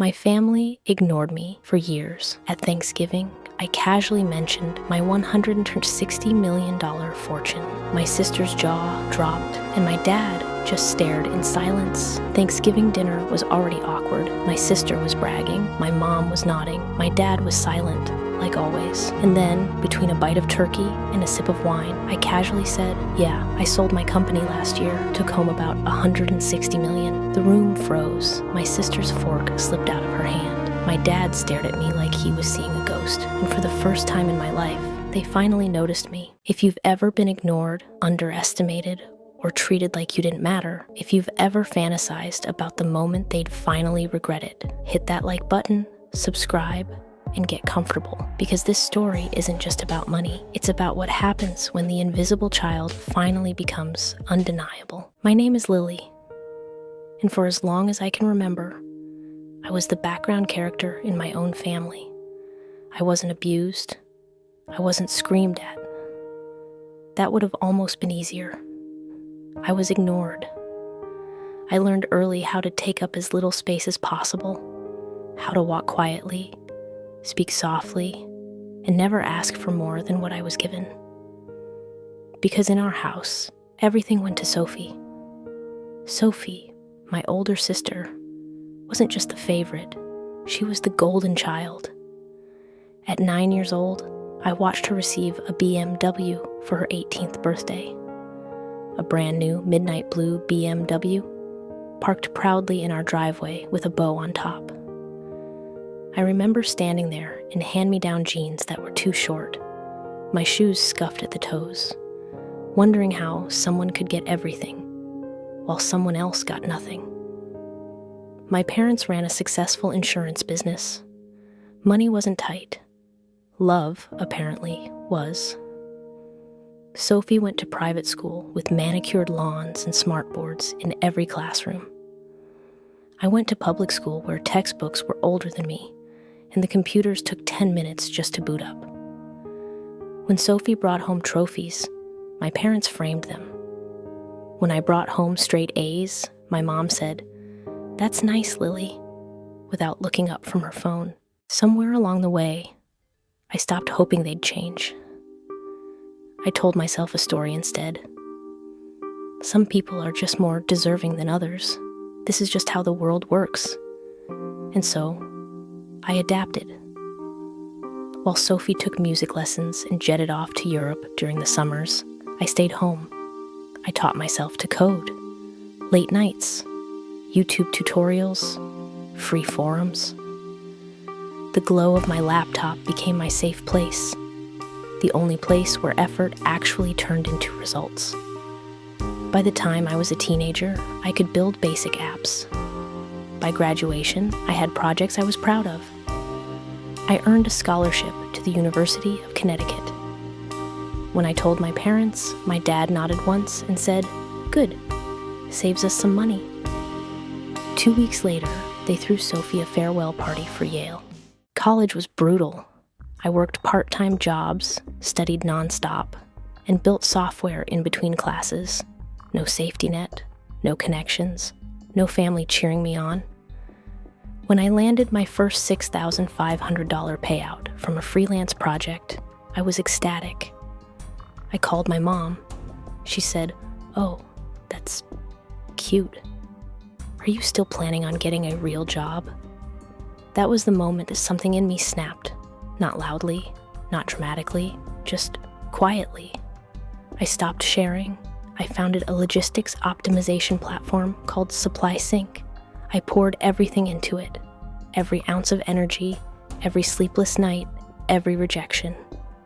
My family ignored me for years. At Thanksgiving, I casually mentioned my $160 million fortune. My sister's jaw dropped, and my dad just stared in silence. Thanksgiving dinner was already awkward. My sister was bragging, my mom was nodding, my dad was silent, like always. And then, between a bite of turkey and a sip of wine, I casually said, yeah, I sold my company last year, took home about $160 million. The room froze. My sister's fork slipped out of her hand. My dad stared at me like he was seeing a ghost. And for the first time in my life, they finally noticed me. If you've ever been ignored, underestimated, or treated like you didn't matter, if you've ever fantasized about the moment they'd finally regret it, hit that like button, subscribe, and get comfortable. Because this story isn't just about money. It's about what happens when the invisible child finally becomes undeniable. My name is Lily, and for as long as I can remember, I was the background character in my own family. I wasn't abused. I wasn't screamed at. That would have almost been easier. I was ignored. I learned early how to take up as little space as possible, how to walk quietly, speak softly, and never ask for more than what I was given. Because in our house, everything went to Sophie. Sophie, my older sister, wasn't just the favorite, she was the golden child. At 9 years old, I watched her receive a BMW for her 18th birthday. A brand new midnight blue BMW, parked proudly in our driveway with a bow on top. I remember standing there in hand-me-down jeans that were too short, my shoes scuffed at the toes, wondering how someone could get everything while someone else got nothing. My parents ran a successful insurance business. Money wasn't tight. Love, apparently, was. Sophie went to private school with manicured lawns and smartboards in every classroom. I went to public school where textbooks were older than me, and the computers took 10 minutes just to boot up. When Sophie brought home trophies, my parents framed them. When I brought home straight A's, my mom said, "That's nice, Lily," without looking up from her phone. Somewhere along the way, I stopped hoping they'd change. I told myself a story instead. Some people are just more deserving than others. This is just how the world works. And so, I adapted. While Sophie took music lessons and jetted off to Europe during the summers, I stayed home. I taught myself to code. Late nights, YouTube tutorials, free forums. The glow of my laptop became my safe place, the only place where effort actually turned into results. By the time I was a teenager, I could build basic apps. By graduation, I had projects I was proud of. I earned a scholarship to the University of Connecticut. When I told my parents, my dad nodded once and said, "Good, saves us some money." 2 weeks later, they threw Sophie a farewell party for Yale. College was brutal. I worked part-time jobs, studied nonstop, and built software in between classes. No safety net, no connections, no family cheering me on. When I landed my first $6,500 payout from a freelance project, I was ecstatic. I called my mom. She said, "Oh, that's cute. Are you still planning on getting a real job?" That was the moment that something in me snapped. Not loudly, not dramatically, just quietly. I stopped sharing. I founded a logistics optimization platform called Supply Sync. I poured everything into it. Every ounce of energy, every sleepless night, every rejection.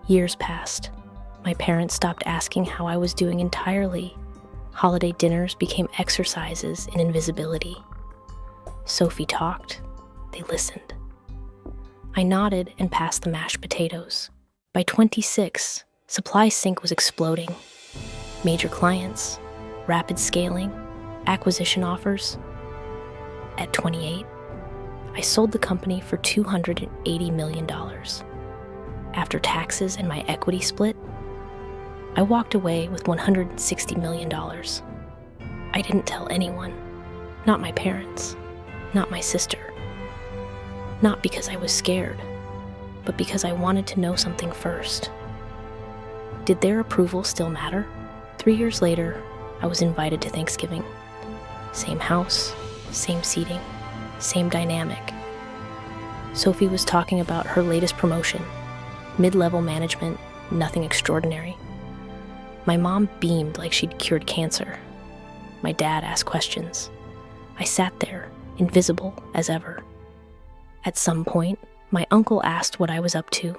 Years passed. My parents stopped asking how I was doing entirely. Holiday dinners became exercises in invisibility. Sophie talked. They listened. I nodded and passed the mashed potatoes. By 26, Supply Sync was exploding. Major clients, rapid scaling, acquisition offers. At 28, I sold the company for $280 million. After taxes and my equity split, I walked away with $160 million. I didn't tell anyone, not my parents, not my sister, Not because I was scared, but because I wanted to know something first. Did their approval still matter? 3 years later, I was invited to Thanksgiving. Same house, same seating, same dynamic. Sophie was talking about her latest promotion, mid-level management, nothing extraordinary. My mom beamed like she'd cured cancer. My dad asked questions. I sat there, invisible as ever. At some point, my uncle asked what I was up to.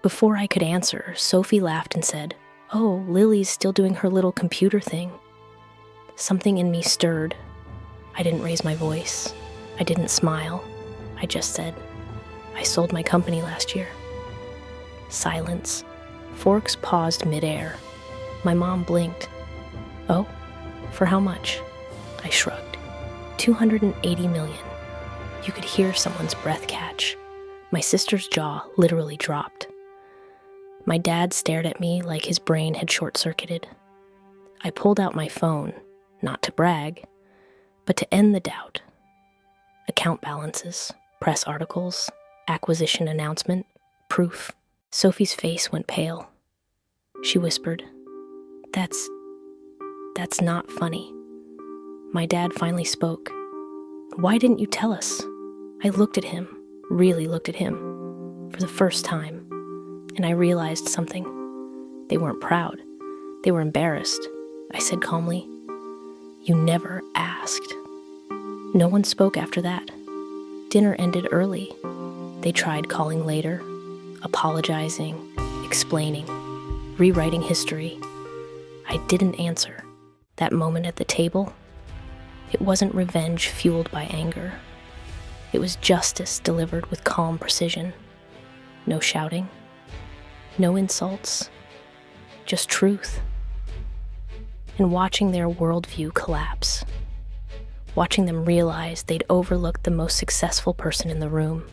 Before I could answer, Sophie laughed and said, "Oh, Lily's still doing her little computer thing." Something in me stirred. I didn't raise my voice. I didn't smile. I just said, "I sold my company last year." Silence. Forks paused midair. My mom blinked. "Oh, for how much?" I shrugged. 280 million. You could hear someone's breath catch. My sister's jaw literally dropped. My dad stared at me like his brain had short-circuited. I pulled out my phone, not to brag, but to end the doubt. Account balances, press articles, acquisition announcement, proof. Sophie's face went pale. She whispered, That's not funny." My dad finally spoke. "Why didn't you tell us?" I looked at him, really looked at him, for the first time, and I realized something. They weren't proud. They were embarrassed. I said calmly, "You never asked." No one spoke after that. Dinner ended early. They tried calling later, apologizing, explaining, rewriting history. I didn't answer. That moment at the table, it wasn't revenge fueled by anger. It was justice delivered with calm precision. No shouting, no insults, just truth. And watching their worldview collapse, watching them realize they'd overlooked the most successful person in the room,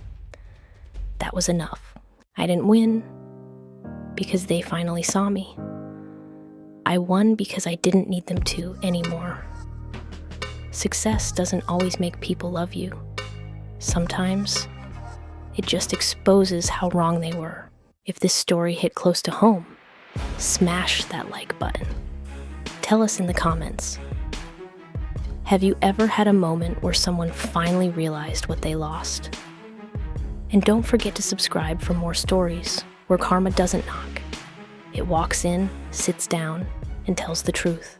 that was enough. I didn't win because they finally saw me. I won because I didn't need them to anymore. Success doesn't always make people love you. Sometimes it just exposes how wrong they were. If this story hit close to home, smash that like button. Tell us in the comments. Have you ever had a moment where someone finally realized what they lost? And don't forget to subscribe for more stories where karma doesn't knock. It walks in, sits down, and tells the truth.